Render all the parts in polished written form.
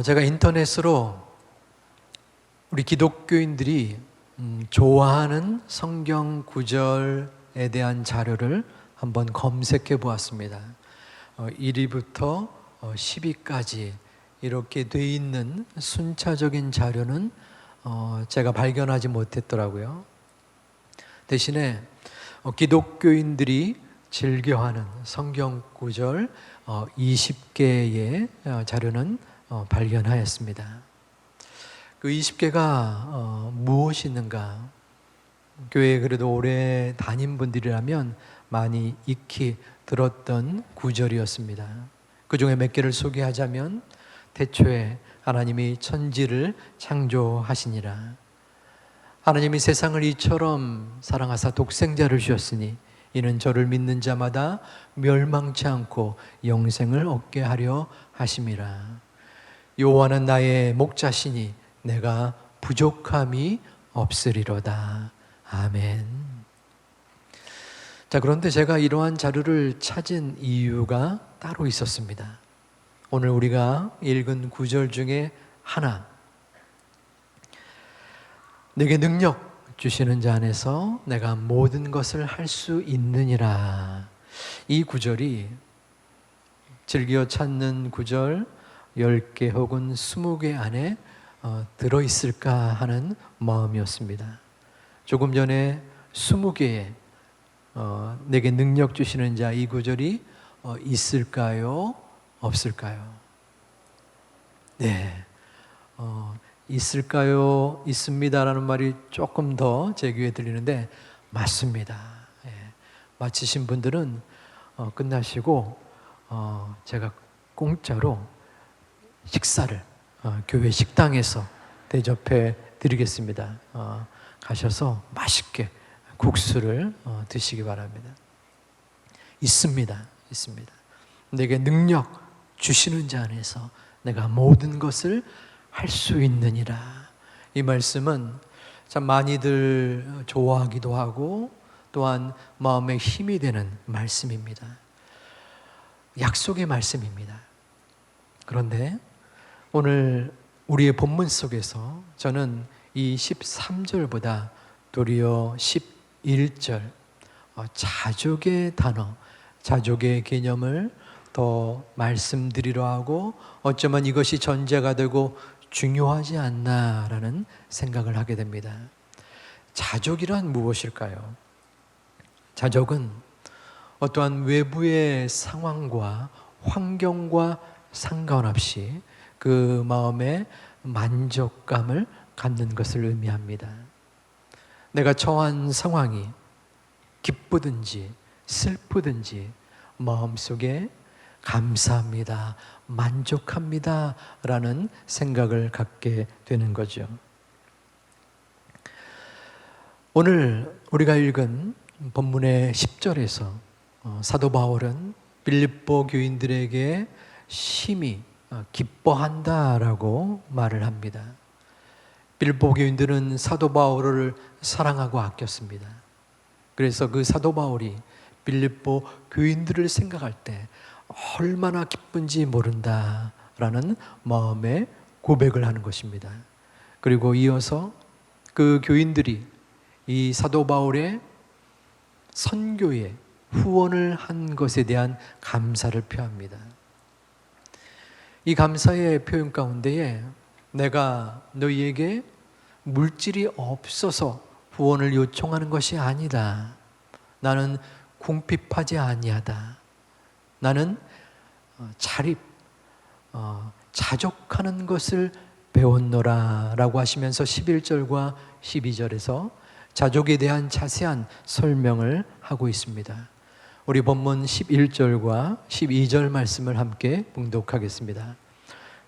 제가 인터넷으로 우리 기독교인들이 좋아하는 성경 구절에 대한 자료를 한번 검색해 보았습니다. 1위부터 10위까지 이렇게 돼 있는 순차적인 자료는 제가 발견하지 못했더라고요. 대신에 기독교인들이 즐겨하는 성경 구절 20개의 자료는 발견하였습니다. 그 20개가 무엇이 있는가? 교회에 그래도 오래 다닌 분들이라면 많이 익히 들었던 구절이었습니다. 그 중에 몇 개를 소개하자면, 태초에 하나님이 천지를 창조하시니라. 하나님이 세상을 이처럼 사랑하사 독생자를 주셨으니 이는 저를 믿는 자마다 멸망치 않고 영생을 얻게 하려 하심이라. 여호와는 나의 목자시니 내가 부족함이 없으리로다. 아멘. 자, 그런데 제가 이러한 자료를 찾은 이유가 따로 있었습니다. 오늘 우리가 읽은 구절 중에 하나, 내게 능력 주시는 자 안에서 내가 모든 것을 할 수 있느니라. 이 구절이 즐겨 찾는 구절 10개 혹은 20개 안에 들어있을까 하는 마음이었습니다. 조금 전에 20개의 내게 능력 주시는 자, 이 구절이 있을까요? 없을까요? 네, 있을까요? 있습니다라는 말이 조금 더 제 귀에 들리는데 맞습니다. 예, 맞히신 분들은 끝나시고 제가 공짜로 식사를 교회 식당에서 대접해 드리겠습니다. 가셔서 맛있게 국수를 드시기 바랍니다. 있습니다. 있습니다. 내게 능력 주시는 자 안에서 내가 모든 것을 할 수 있느니라. 이 말씀은 참 많이들 좋아하기도 하고 또한 마음에 힘이 되는 말씀입니다. 약속의 말씀입니다. 그런데 오늘 우리의 본문 속에서 저는 이 13절보다 도리어 11절 자족의 단어, 자족의 개념을 더 말씀드리려 하고 어쩌면 이것이 전제가 되고 중요하지 않나라는 생각을 하게 됩니다. 자족이란 무엇일까요? 자족은 어떠한 외부의 상황과 환경과 상관없이 그 마음에 만족감을 갖는 것을 의미합니다. 내가 처한 상황이 기쁘든지 슬프든지 마음속에 감사합니다, 만족합니다 라는 생각을 갖게 되는 거죠. 오늘 우리가 읽은 본문의 10절에서 사도 바울은 빌립보 교인들에게 심히 기뻐한다라고 말을 합니다. 빌립보 교인들은 사도 바울을 사랑하고 아꼈습니다. 그래서 그 사도 바울이 빌립보 교인들을 생각할 때 얼마나 기쁜지 모른다라는 마음의 고백을 하는 것입니다. 그리고 이어서 그 교인들이 이 사도 바울의 선교에 후원을 한 것에 대한 감사를 표합니다. 이 감사의 표현 가운데에 내가 너희에게 물질이 없어서 후원을 요청하는 것이 아니다. 나는 궁핍하지 아니하다. 나는 자족하는 것을 배웠노라 라고 하시면서 11절과 12절에서 자족에 대한 자세한 설명을 하고 있습니다. 우리 본문 11절과 12절 말씀을 함께 봉독하겠습니다.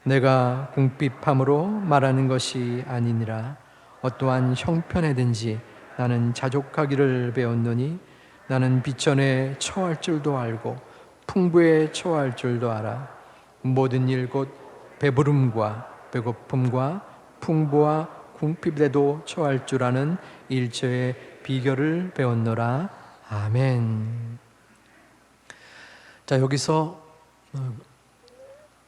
내가 궁핍함으로 말하는 것이 아니니라. 어떠한 형편에든지 나는 자족하기를 배웠노니 나는 비천에 처할 줄도 알고 풍부에 처할 줄도 알아. 모든 일 곧 배부름과 배고픔과 풍부와 궁핍에도 처할 줄 아는 일처의 비결을 배웠노라. 아멘. 자, 여기서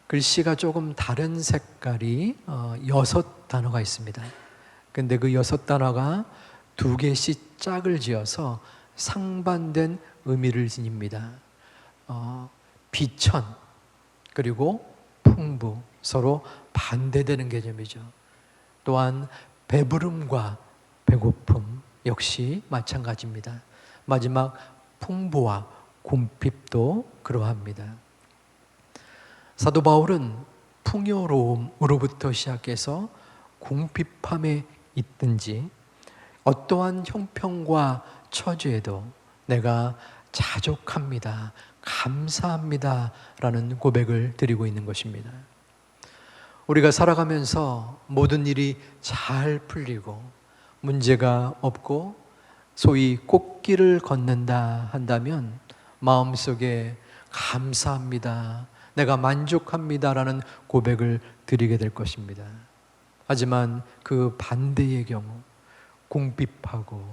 글씨가 조금 다른 색깔이 6단어가 있습니다. 근데 그 6단어가 2개씩 짝을 지어서 상반된 의미를 지닙니다. 비천 그리고 풍부, 서로 반대되는 개념이죠. 또한 배부름과 배고픔 역시 마찬가지입니다. 마지막 풍부와 궁핍도 그러합니다. 사도 바울은 풍요로움으로부터 시작해서 궁핍함에 있든지 어떠한 형편과 처지에도 내가 자족합니다, 감사합니다 라는 고백을 드리고 있는 것입니다. 우리가 살아가면서 모든 일이 잘 풀리고 문제가 없고 소위 꽃길을 걷는다 한다면 마음속에 감사합니다, 내가 만족합니다라는 고백을 드리게 될 것입니다. 하지만 그 반대의 경우 궁핍하고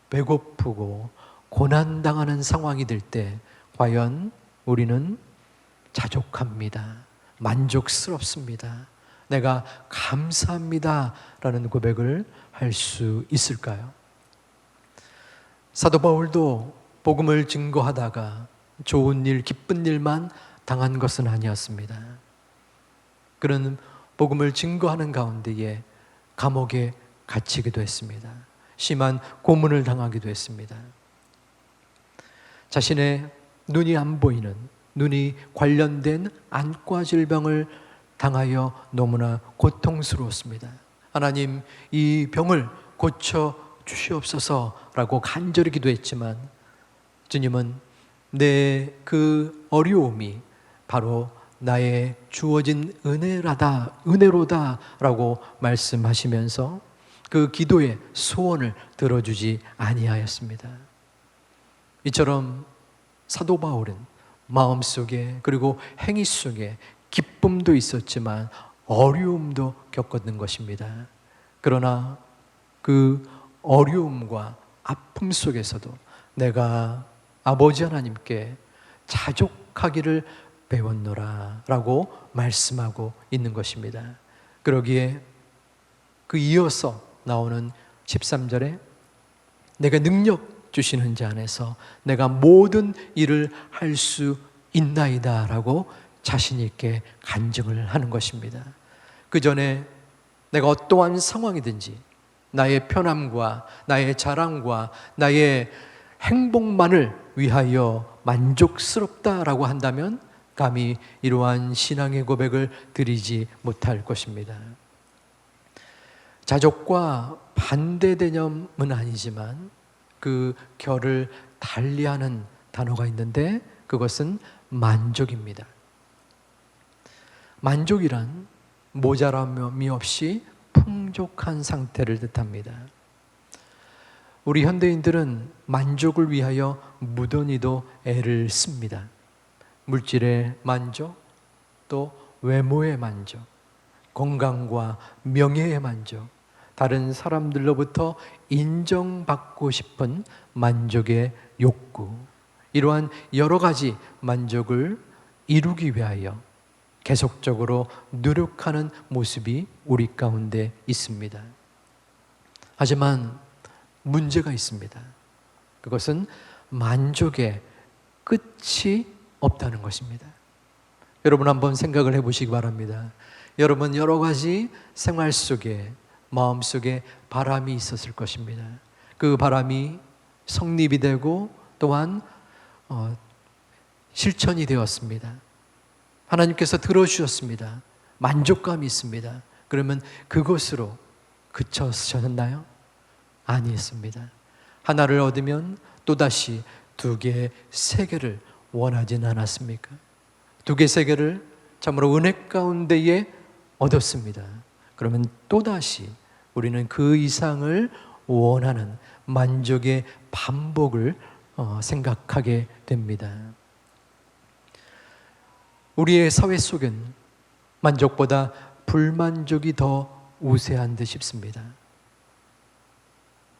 배고프고 고난당하는 상황이 될 때 과연 우리는 자족합니다, 만족스럽습니다, 내가 감사합니다라는 고백을 할 수 있을까요? 사도 바울도 복음을 증거하다가 좋은 일, 기쁜 일만 당한 것은 아니었습니다. 그는 복음을 증거하는 가운데에 감옥에 갇히기도 했습니다. 심한 고문을 당하기도 했습니다. 자신의 눈이 안 보이는, 눈이 관련된 안과 질병을 당하여 너무나 고통스러웠습니다. 하나님, 이 병을 고쳐 주시옵소서라고 간절히 기도했지만 주님은 내 그 어려움이 바로 나의 주어진 은혜로다라고 말씀하시면서 그 기도의 소원을 들어주지 아니하였습니다. 이처럼 사도 바울은 마음속에 그리고 행위 속에 기쁨도 있었지만 어려움도 겪었던 것입니다. 그러나 그 어려움과 아픔 속에서도 내가 아버지 하나님께 자족하기를 배웠노라 라고 말씀하고 있는 것입니다. 그러기에 그 이어서 나오는 13절에 내가 능력 주시는 자 안에서 내가 모든 일을 할 수 있나이다 라고 자신 있게 간증을 하는 것입니다. 그 전에 내가 어떠한 상황이든지 나의 편함과 나의 자랑과 나의 행복만을 위하여 만족스럽다라고 한다면 감히 이러한 신앙의 고백을 드리지 못할 것입니다. 자족과 반대 개념은 아니지만 그 결을 달리하는 단어가 있는데 그것은 만족입니다. 만족이란 모자람이 없이 풍족한 상태를 뜻합니다. 우리 현대인들은 만족을 위하여 무던히도 애를 씁니다. 물질의 만족, 또 외모의 만족, 건강과 명예의 만족, 다른 사람들로부터 인정받고 싶은 만족의 욕구, 이러한 여러 가지 만족을 이루기 위하여 계속적으로 노력하는 모습이 우리 가운데 있습니다. 하지만 문제가 있습니다. 그것은 만족의 끝이 없다는 것입니다. 여러분 한번 생각을 해보시기 바랍니다. 여러분 여러 가지 생활 속에 마음속에 바람이 있었을 것입니다. 그 바람이 성립이 되고 또한 실천이 되었습니다. 하나님께서 들어주셨습니다. 만족감이 있습니다. 그러면 그것으로 그쳐졌나요? 아니었습니다. 하나를 얻으면 또다시 2개, 3개를 원하진 않았습니까? 2개, 3개를 참으로 은혜 가운데에 얻었습니다. 그러면 또다시 우리는 그 이상을 원하는 만족의 반복을 생각하게 됩니다. 우리의 사회 속엔 만족보다 불만족이 더 우세한 듯 싶습니다.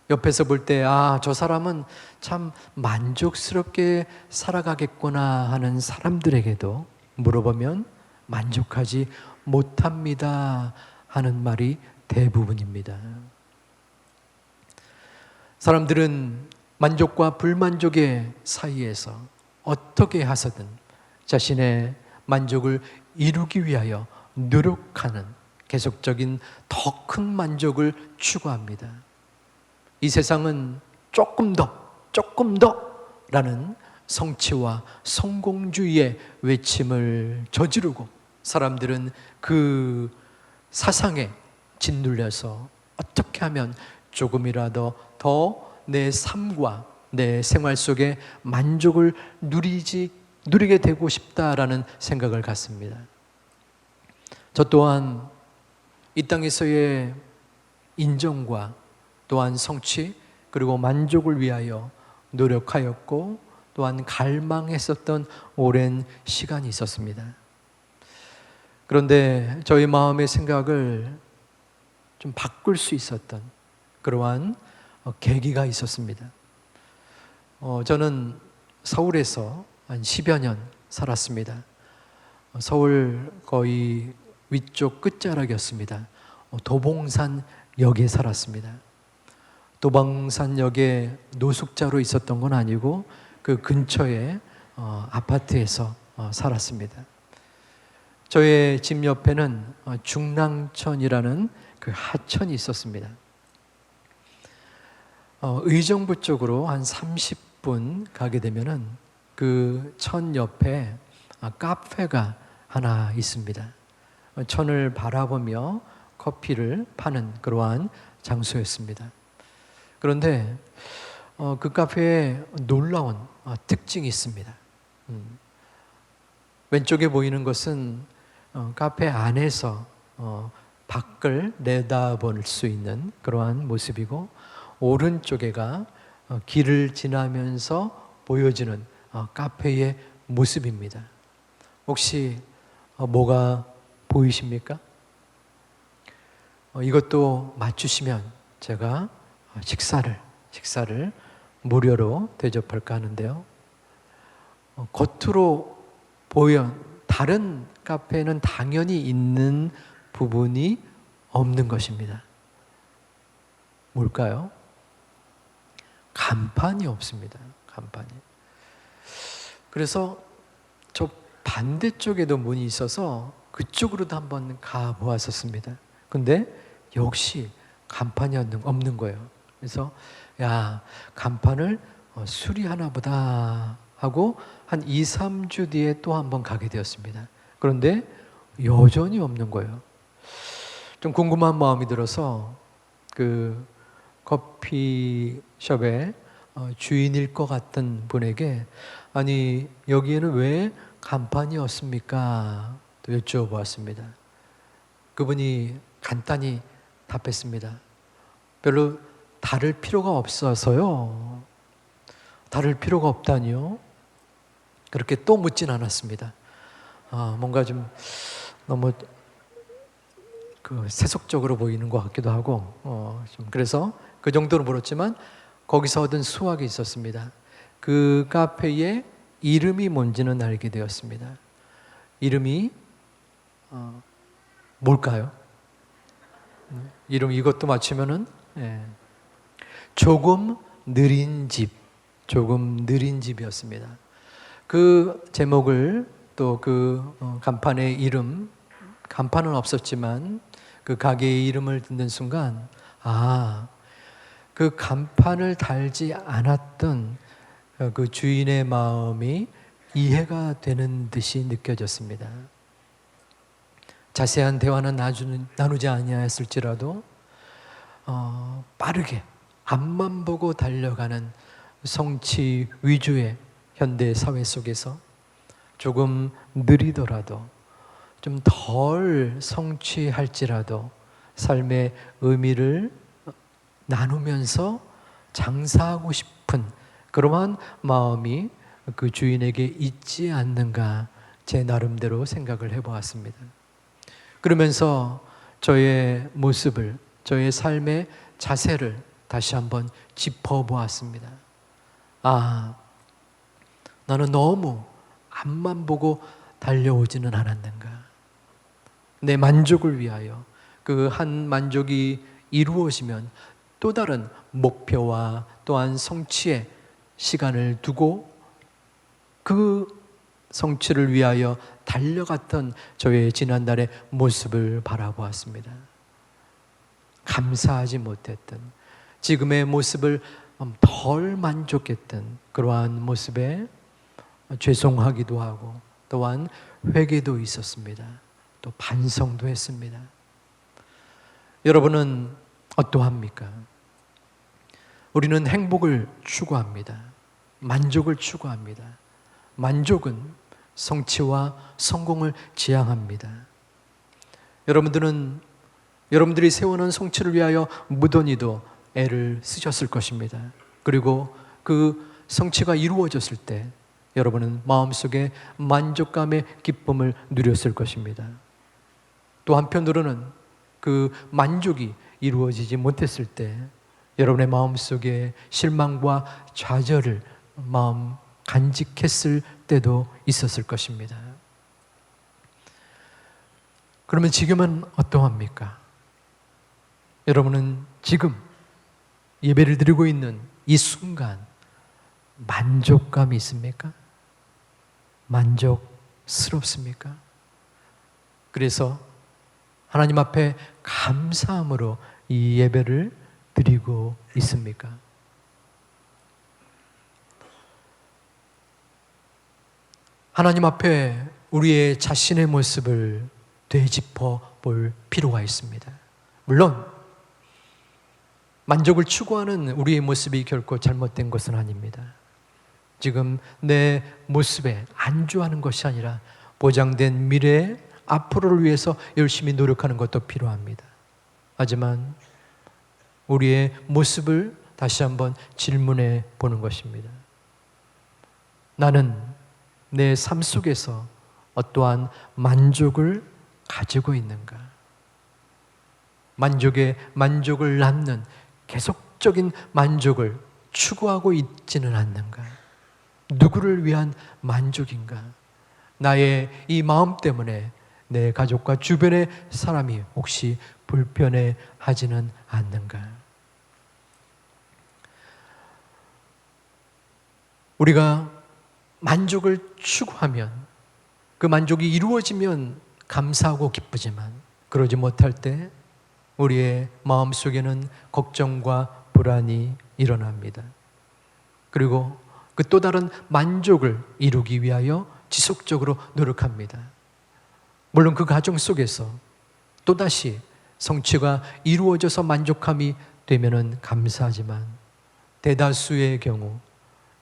옆에서 볼 때 저 사람은 참 만족스럽게 살아가겠구나 하는 사람들에게도 물어보면 만족하지 못합니다 하는 말이 대부분입니다. 사람들은 만족과 불만족의 사이에서 어떻게 하서든 자신의 만족을 이루기 위하여 노력하는 계속적인 더 큰 만족을 추구합니다. 이 세상은 조금 더 라는 성취와 성공주의의 외침을 저지르고 사람들은 그 사상에 짓눌려서 어떻게 하면 조금이라도 더 내 삶과 내 생활 속에 만족을 누리게 되고 싶다라는 생각을 갖습니다. 저 또한 이 땅에서의 인정과 또한 성취 그리고 만족을 위하여 노력하였고 또한 갈망했었던 오랜 시간이 있었습니다. 그런데 저희 마음의 생각을 좀 바꿀 수 있었던 그러한 계기가 있었습니다. 저는 서울에서 한 10여 년 살았습니다. 서울 거의 위쪽 끝자락이었습니다. 도봉산역에 살았습니다. 도봉산역에 노숙자로 있었던 건 아니고 그 근처에 아파트에서 살았습니다. 저의 집 옆에는 중랑천이라는 그 하천이 있었습니다. 의정부 쪽으로 한 30분 가게 되면은 그 천 옆에 카페가 하나 있습니다. 천을 바라보며 커피를 파는 그러한 장소였습니다. 그런데 그 카페에 놀라운 특징이 있습니다. 왼쪽에 보이는 것은 카페 안에서 밖을 내다볼 수 있는 그러한 모습이고 오른쪽에가 길을 지나면서 보여지는 카페의 모습입니다. 혹시 뭐가 보이십니까? 이것도 맞추시면 제가 식사를 무료로 대접할까 하는데요. 겉으로 보여 다른 카페는 당연히 있는 부분이 없는 것입니다. 뭘까요? 간판이 없습니다. 간판이. 그래서 저 반대쪽에도 문이 있어서 그쪽으로도 한번 가보았었습니다. 근데 역시 간판이 없는 거예요. 그래서 간판을 수리하나 보다 하고 한 2, 3주 뒤에 또 한번 가게 되었습니다. 그런데 여전히 없는 거예요. 좀 궁금한 마음이 들어서 그 커피숍의 주인일 것 같은 분에게 아니 여기에는 왜 간판이 없습니까? 또 여쭤보았습니다. 그분이 간단히 답했습니다. 별로 다를 필요가 없어서요. 다를 필요가 없다니요? 그렇게 또 묻진 않았습니다. 뭔가 좀 너무 세속적으로 보이는 것 같기도 하고 좀 그래서 그 정도로 물었지만 거기서 얻은 수확이 있었습니다. 그 카페의 이름이 뭔지는 알게 되었습니다. 이름이 뭘까요? 이름 이것도 맞추면은 조금 느린 집이었습니다. 그 제목을 또 그 간판의 이름, 간판은 없었지만 그 가게의 이름을 듣는 순간 그 간판을 달지 않았던 그 주인의 마음이 이해가 되는 듯이 느껴졌습니다. 자세한 대화는 나누지 아니하였을지라도 빠르게 앞만 보고 달려가는 성취 위주의 현대 사회 속에서 조금 느리더라도 좀 덜 성취할지라도 삶의 의미를 나누면서 장사하고 싶은 그러한 마음이 그 주인에게 있지 않는가 제 나름대로 생각을 해보았습니다. 그러면서 저의 모습을, 저의 삶의 자세를 다시 한번 짚어보았습니다. 나는 너무 앞만 보고 달려오지는 않았는가. 내 만족을 위하여 그 한 만족이 이루어지면 또 다른 목표와 또한 성취의 시간을 두고 그 성취를 위하여 달려갔던 저의 지난날의 모습을 바라보았습니다. 감사하지 못했던, 지금의 모습을 덜 만족했던 그러한 모습에 죄송하기도 하고 또한 회개도 있었습니다. 또 반성도 했습니다. 여러분은 어떠합니까? 우리는 행복을 추구합니다. 만족을 추구합니다. 만족은 성취와 성공을 지향합니다. 여러분들이 세워놓은 성취를 위하여 무던히도 애를 쓰셨을 것입니다. 그리고 그 성취가 이루어졌을 때 여러분은 마음속에 만족감의 기쁨을 누렸을 것입니다. 또 한편으로는 그 만족이 이루어지지 못했을 때 여러분의 마음속에 실망과 좌절을 마음 간직했을 때도 있었을 것입니다. 그러면 지금은 어떠합니까? 여러분은 지금 예배를 드리고 있는 이 순간 만족감이 있습니까? 만족스럽습니까? 그래서 하나님 앞에 감사함으로 이 예배를 드리고 있습니까? 하나님 앞에 우리의 자신의 모습을 되짚어 볼 필요가 있습니다. 물론 만족을 추구하는 우리의 모습이 결코 잘못된 것은 아닙니다. 지금 내 모습에 안주하는 것이 아니라 보장된 미래의 앞으로를 위해서 열심히 노력하는 것도 필요합니다. 하지만 우리의 모습을 다시 한번 질문해 보는 것입니다. 나는 내 삶 속에서 어떠한 만족을 가지고 있는가? 만족을 낳는 계속적인 만족을 추구하고 있지는 않는가? 누구를 위한 만족인가? 나의 이 마음 때문에 내 가족과 주변의 사람이 혹시 불편해 하지는 않는가? 우리가 만족을 추구하면 그 만족이 이루어지면 감사하고 기쁘지만 그러지 못할 때 우리의 마음속에는 걱정과 불안이 일어납니다. 그리고 그 또 다른 만족을 이루기 위하여 지속적으로 노력합니다. 물론 그 과정 속에서 또다시 성취가 이루어져서 만족함이 되면은 감사하지만 대다수의 경우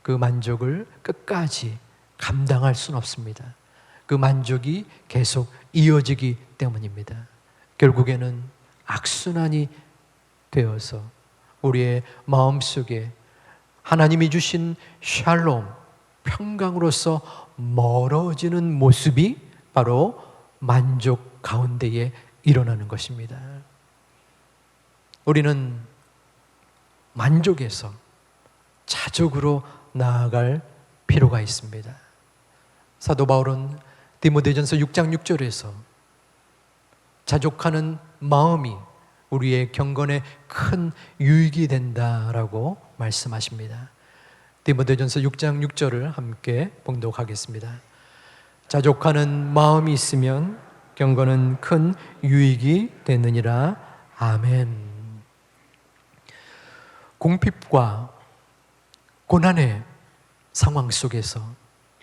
그 만족을 끝까지 감당할 수는 없습니다. 그 만족이 계속 이어지기 때문입니다. 결국에는 악순환이 되어서 우리의 마음속에 하나님이 주신 샬롬, 평강으로서 멀어지는 모습이 바로 만족 가운데에 일어나는 것입니다. 우리는 만족에서 자족으로 나아갈 필요가 있습니다. 사도 바울은 디모데전서 6장 6절에서 자족하는 마음이 우리의 경건에 큰 유익이 된다라고 말씀하십니다. 디모데전서 6장 6절을 함께 봉독하겠습니다. 자족하는 마음이 있으면 경건은 큰 유익이 되느니라. 아멘. 공핍과 고난의 상황 속에서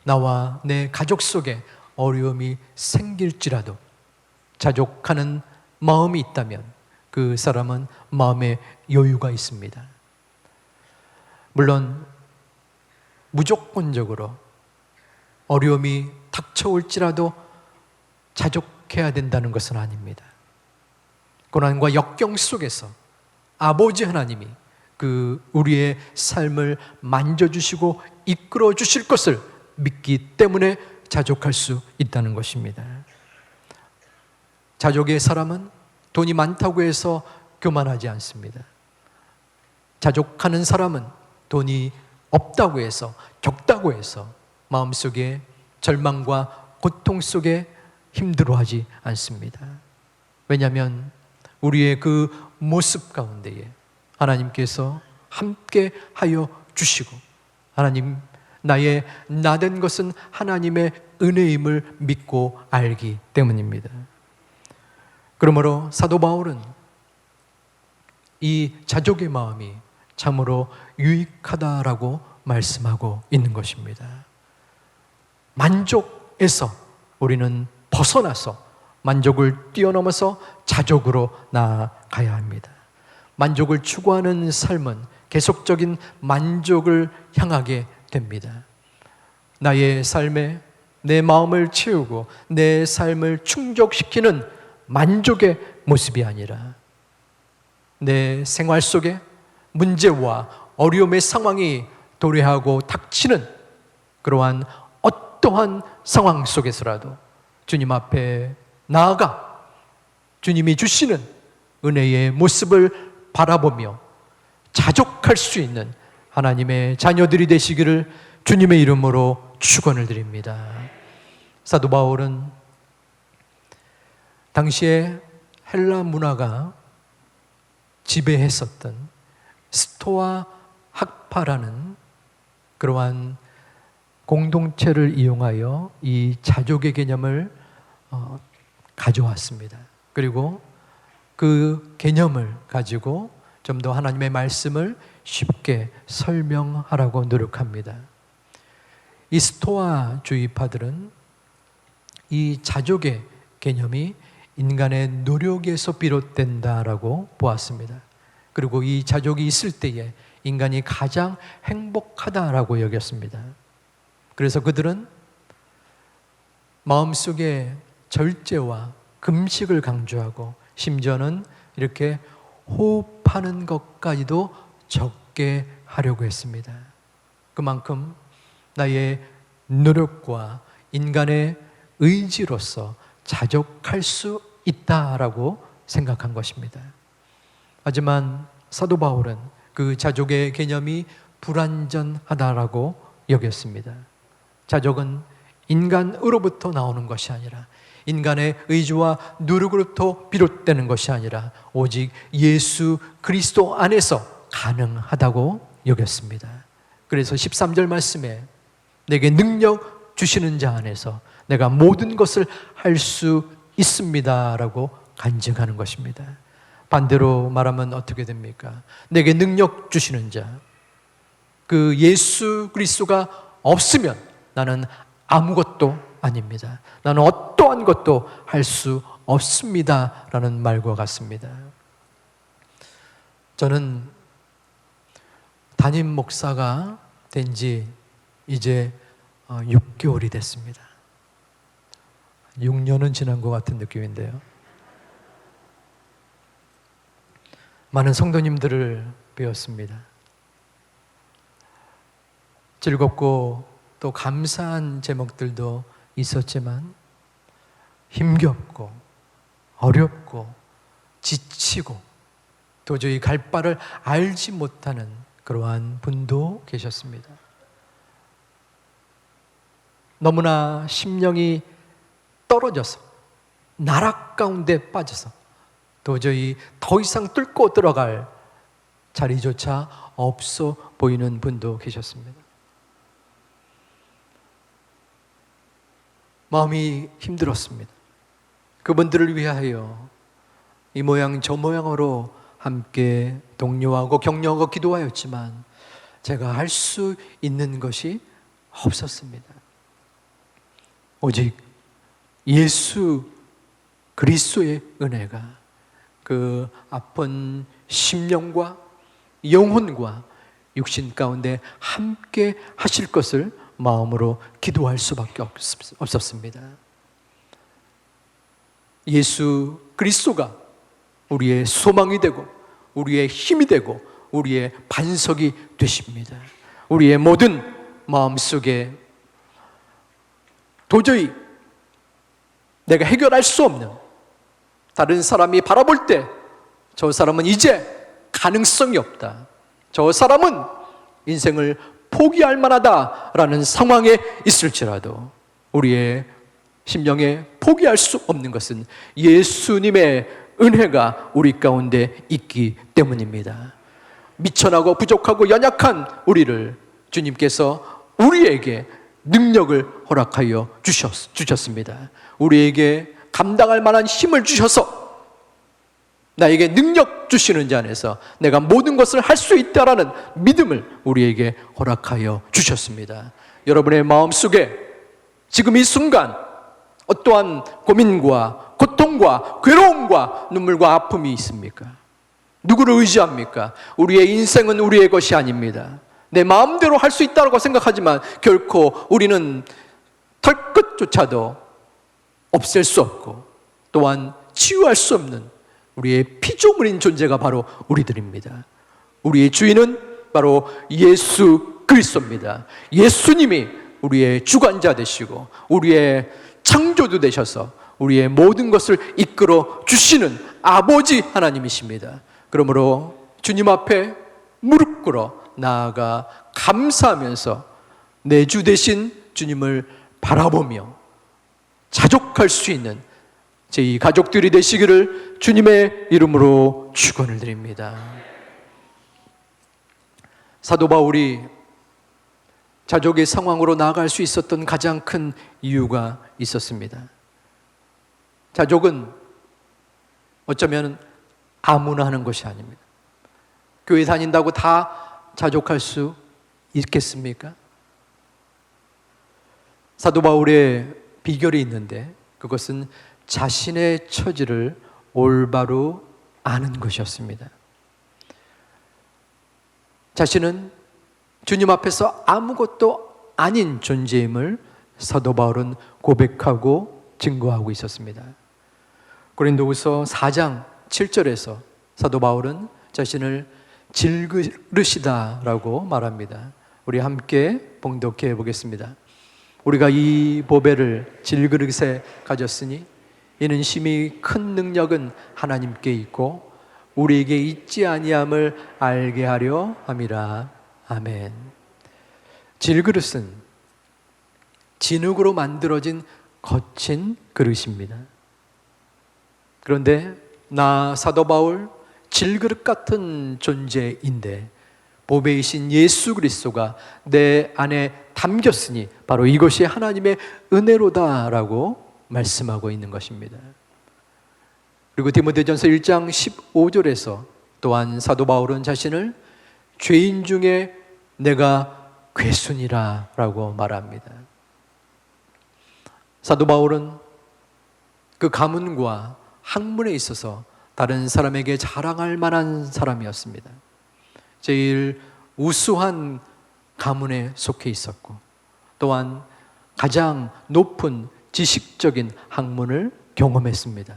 나와 내 가족 속에 어려움이 생길지라도 자족하는 마음이 있다면 그 사람은 마음에 여유가 있습니다. 물론 무조건적으로 어려움이 닥쳐올지라도 자족해야 된다는 것은 아닙니다. 고난과 역경 속에서 아버지 하나님이 그 우리의 삶을 만져주시고 이끌어 주실 것을 믿기 때문에 자족할 수 있다는 것입니다. 자족의 사람은 돈이 많다고 해서 교만하지 않습니다. 자족하는 사람은 돈이 없다고 해서, 적다고 해서 마음속에 절망과 고통 속에 힘들어하지 않습니다. 왜냐하면 우리의 그 모습 가운데에 하나님께서 함께 하여 주시고, 하나님, 나의 나된 것은 하나님의 은혜임을 믿고 알기 때문입니다. 그러므로 사도 바울은 이 자족의 마음이 참으로 유익하다라고 말씀하고 있는 것입니다. 만족에서 우리는 벗어나서 만족을 뛰어넘어서 자족으로 나아가야 합니다. 만족을 추구하는 삶은 계속적인 만족을 향하게 됩니다. 나의 삶에 내 마음을 채우고 내 삶을 충족시키는 만족의 모습이 아니라 내 생활 속에 문제와 어려움의 상황이 도래하고 닥치는 그러한 어떠한 상황 속에서라도 주님 앞에 나아가 주님이 주시는 은혜의 모습을 바라보며 자족할 수 있는 하나님의 자녀들이 되시기를 주님의 이름으로 축원을 드립니다. 사도 바울은 당시에 헬라 문화가 지배했었던 스토아 학파라는 그러한 공동체를 이용하여 이 자족의 개념을 가져왔습니다. 그리고 그 개념을 가지고 좀 더 하나님의 말씀을 쉽게 설명하라고 노력합니다. 이 스토아주의파들은 이 자족의 개념이 인간의 노력에서 비롯된다라고 보았습니다. 그리고 이 자족이 있을 때에 인간이 가장 행복하다라고 여겼습니다. 그래서 그들은 마음속에 절제와 금식을 강조하고 심지어는 이렇게 호흡하는 것까지도 적게 하려고 했습니다. 그만큼 나의 노력과 인간의 의지로서 자족할 수 있다라고 생각한 것입니다. 하지만 사도 바울은 그 자족의 개념이 불완전하다라고 여겼습니다. 자족은 인간으로부터 나오는 것이 아니라 인간의 의지와 노력으로부터 비롯되는 것이 아니라 오직 예수 그리스도 안에서 가능하다고 여겼습니다. 그래서 13절 말씀에 내게 능력 주시는 자 안에서 내가 모든 것을 할 수 있습니다라고 간증하는 것입니다. 반대로 말하면 어떻게 됩니까? 내게 능력 주시는 자, 그 예수 그리스도가 없으면 나는 아무것도 아닙니다. 나는 어떠한 것도 할 수 없습니다 라는 말과 같습니다. 저는 담임 목사가 된 지 이제 6개월이 됐습니다. 6년은 지난 것 같은 느낌인데요. 많은 성도님들을 배웠습니다. 즐겁고 또 감사한 제목들도 있었지만 힘겹고 어렵고 지치고 도저히 갈 바를 알지 못하는 그러한 분도 계셨습니다. 너무나 심령이 떨어져서 나락 가운데 빠져서 도저히 더 이상 뚫고 들어갈 자리조차 없어 보이는 분도 계셨습니다. 마음이 힘들었습니다. 그분들을 위하여 이 모양 저 모양으로 함께 독려하고 격려하고 기도하였지만 제가 할 수 있는 것이 없었습니다. 오직 예수 그리스도의 은혜가 그 아픈 심령과 영혼과 육신 가운데 함께 하실 것을 마음으로 기도할 수밖에 없었습니다. 예수 그리스도가 우리의 소망이 되고 우리의 힘이 되고 우리의 반석이 되십니다. 우리의 모든 마음속에 도저히 내가 해결할 수 없는, 다른 사람이 바라볼 때 저 사람은 이제 가능성이 없다, 저 사람은 인생을 포기할 만하다라는 상황에 있을지라도 우리의 심령에 포기할 수 없는 것은 예수님의 은혜가 우리 가운데 있기 때문입니다. 미천하고 부족하고 연약한 우리를 주님께서 우리에게 능력을 허락하여 주셨습니다. 우리에게 감당할 만한 힘을 주셔서 나에게 능력 주시는 자 안에서 내가 모든 것을 할 수 있다라는 믿음을 우리에게 허락하여 주셨습니다. 여러분의 마음속에 지금 이 순간 어떠한 고민과 고통과 괴로움과 눈물과 아픔이 있습니까? 누구를 의지합니까? 우리의 인생은 우리의 것이 아닙니다. 내 마음대로 할 수 있다고 생각하지만 결코 우리는 털끝조차도 없앨 수 없고 또한 치유할 수 없는 우리의 피조물인 존재가 바로 우리들입니다. 우리의 주인은 바로 예수 그리스도입니다. 예수님이 우리의 주관자 되시고 우리의 창조주 되셔서 우리의 모든 것을 이끌어 주시는 아버지 하나님이십니다. 그러므로 주님 앞에 무릎 꿇어 나아가 감사하면서 내 주 되신 주님을 바라보며 자족할 수 있는 제2 가족들이 되시기를 주님의 이름으로 축원을 드립니다. 사도 바울이 자족의 상황으로 나아갈 수 있었던 가장 큰 이유가 있었습니다. 자족은 어쩌면 아무나 하는 것이 아닙니다. 교회 다닌다고 다 자족할 수 있겠습니까? 사도 바울의 비결이 있는데 그것은 자신의 처지를 올바로 아는 것이었습니다. 자신은 주님 앞에서 아무것도 아닌 존재임을 사도 바울은 고백하고 증거하고 있었습니다. 고린도후서 4장 7절에서 사도 바울은 자신을 질그릇이다라고 말합니다. 우리 함께 봉독해 보겠습니다. 우리가 이 보배를 질그릇에 가졌으니 이는 심히 큰 능력은 하나님께 있고 우리에게 있지 아니함을 알게 하려 함이라. 아멘. 질그릇은 진흙으로 만들어진 거친 그릇입니다. 그런데 나 사도 바울 질그릇 같은 존재인데 보배이신 예수 그리스도가 내 안에 담겼으니 바로 이것이 하나님의 은혜로다라고 말씀하고 있는 것입니다. 그리고 디모데전서 1장 15절에서 또한 사도 바울은 자신을 죄인 중에 내가 괴순이라 라고 말합니다. 사도 바울은 그 가문과 학문에 있어서 다른 사람에게 자랑할 만한 사람이었습니다. 제일 우수한 가문에 속해 있었고 또한 가장 높은 지식적인 학문을 경험했습니다.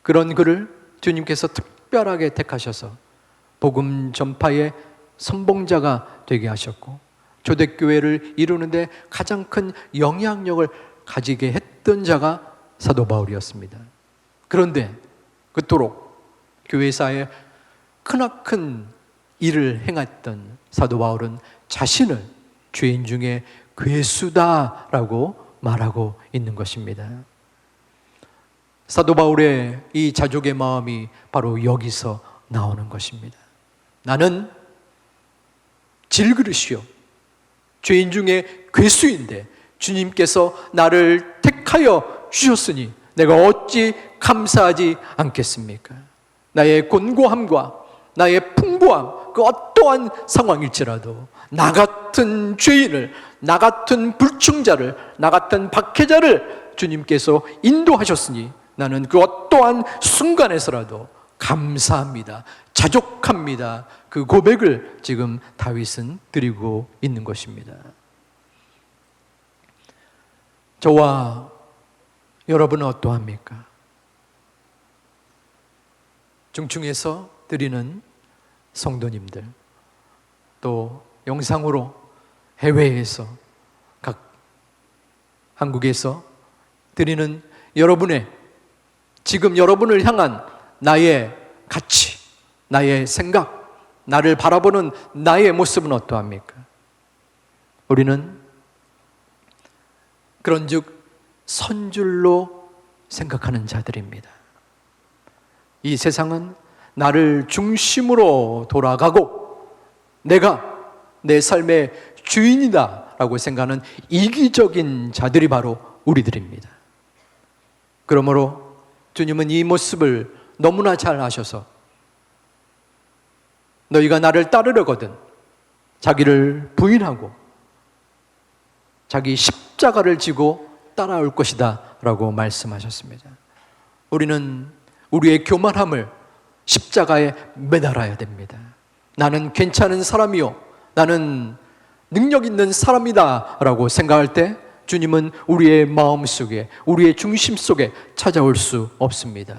그런 그를 주님께서 특별하게 택하셔서 복음 전파의 선봉자가 되게 하셨고 초대교회를 이루는데 가장 큰 영향력을 가지게 했던 자가 사도 바울이었습니다. 그런데 그토록 교회사에 크나큰 일을 행했던 사도 바울은 자신을 죄인 중에 괴수다라고 말하고 있는 것입니다. 사도 바울의 이 자족의 마음이 바로 여기서 나오는 것입니다. 나는 질그릇이요 죄인 중에 괴수인데 주님께서 나를 택하여 주셨으니 내가 어찌 감사하지 않겠습니까? 나의 곤고함과 나의 풍부함, 그 어떠한 상황일지라도 나 같은 죄인을, 나 같은 불충자를, 나 같은 박해자를 주님께서 인도하셨으니 나는 그 어떠한 순간에서라도 감사합니다, 자족합니다. 그 고백을 지금 다윗은 드리고 있는 것입니다. 저와 여러분은 어떠합니까? 중충에서 드리는 성도님들, 또 영상으로 해외에서 각 한국에서 드리는 여러분의 지금 여러분을 향한 나의 가치, 나의 생각, 나를 바라보는 나의 모습은 어떠합니까? 우리는 그런즉 선줄로 생각하는 자들입니다. 이 세상은 나를 중심으로 돌아가고 내가 내 삶의 주인이다 라고 생각하는 이기적인 자들이 바로 우리들입니다. 그러므로 주님은 이 모습을 너무나 잘 아셔서 너희가 나를 따르려거든 자기를 부인하고 자기 십자가를 지고 따라올 것이다 라고 말씀하셨습니다. 우리는 우리의 교만함을 십자가에 매달아야 됩니다. 나는 괜찮은 사람이요, 나는 능력 있는 사람이다 라고 생각할 때 주님은 우리의 마음 속에, 우리의 중심 속에 찾아올 수 없습니다.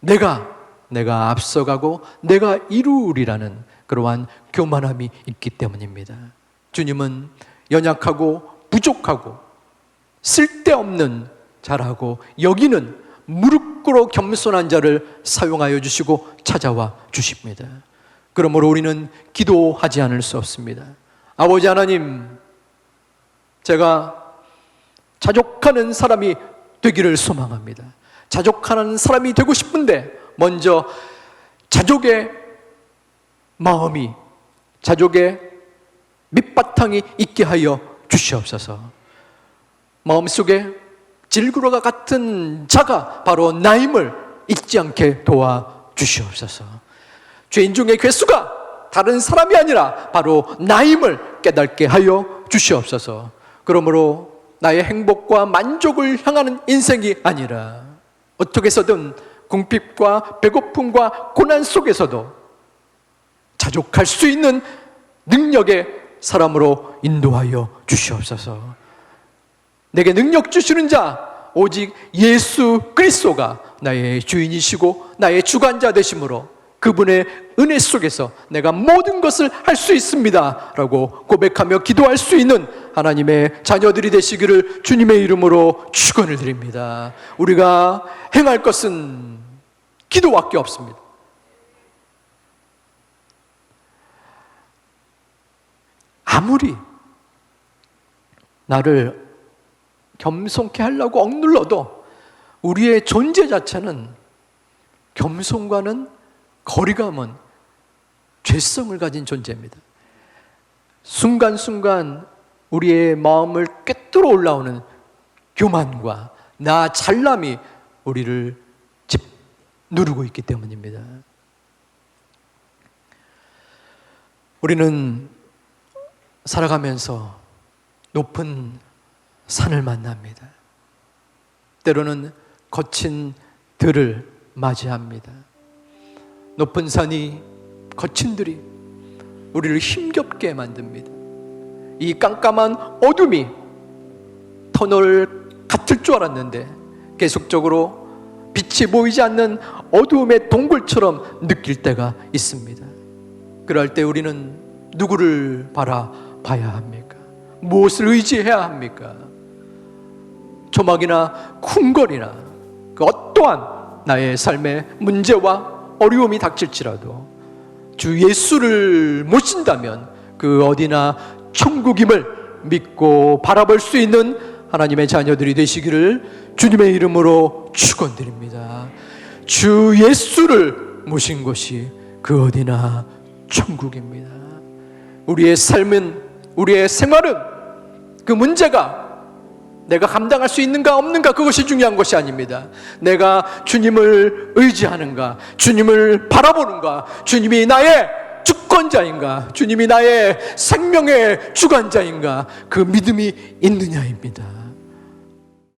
내가 앞서가고 내가 이루리라는 그러한 교만함이 있기 때문입니다. 주님은 연약하고 부족하고 쓸데없는 자라고 여기는 무릎 꿇어 겸손한 자를 사용하여 주시고 찾아와 주십니다. 그러므로 우리는 기도하지 않을 수 없습니다. 아버지 하나님, 제가 자족하는 사람이 되기를 소망합니다. 자족하는 사람이 되고 싶은데 먼저 자족의 마음이, 자족의 밑바탕이 있게 하여 주시옵소서. 마음속에 질구러가 같은 자가 바로 나임을 잊지 않게 도와주시옵소서. 죄인 중에 괴수가 다른 사람이 아니라 바로 나임을 깨닫게 하여 주시옵소서. 그러므로 나의 행복과 만족을 향하는 인생이 아니라 어떻게 해서든 궁핍과 배고픔과 고난 속에서도 자족할 수 있는 능력의 사람으로 인도하여 주시옵소서. 내게 능력 주시는 자 오직 예수 그리스도가 나의 주인이시고 나의 주관자 되심으로 그분의 은혜 속에서 내가 모든 것을 할 수 있습니다 라고 고백하며 기도할 수 있는 하나님의 자녀들이 되시기를 주님의 이름으로 축원을 드립니다. 우리가 행할 것은 기도밖에 없습니다. 아무리 나를 겸손케 하려고 억눌러도 우리의 존재 자체는 겸손과는 거리가 먼 죄성을 가진 존재입니다. 순간순간 우리의 마음을 꿰뚫어 올라오는 교만과 나 잘남이 우리를 누르고 있기 때문입니다. 우리는 살아가면서 높은 산을 만납니다. 때로는 거친 들을 맞이합니다. 높은 산이, 거친 들이 우리를 힘겹게 만듭니다. 이 깜깜한 어둠이 터널 같을 줄 알았는데 계속적으로 빛이 보이지 않는 어두움의 동굴처럼 느낄 때가 있습니다. 그럴 때 우리는 누구를 바라봐야 합니까? 무엇을 의지해야 합니까? 조막이나 궁궐이나 그 어떠한 나의 삶의 문제와 어려움이 닥칠지라도 주 예수를 모신다면 그 어디나 천국임을 믿고 바라볼 수 있는 하나님의 자녀들이 되시기를 주님의 이름으로 축원드립니다. 주 예수를 모신 곳이 그 어디나 천국입니다. 우리의 삶은, 우리의 생활은 그 문제가 내가 감당할 수 있는가 없는가 그것이 중요한 것이 아닙니다. 내가 주님을 의지하는가, 주님을 바라보는가, 주님이 나의 주권자인가, 주님이 나의 생명의 주관자인가, 그 믿음이 있느냐입니다.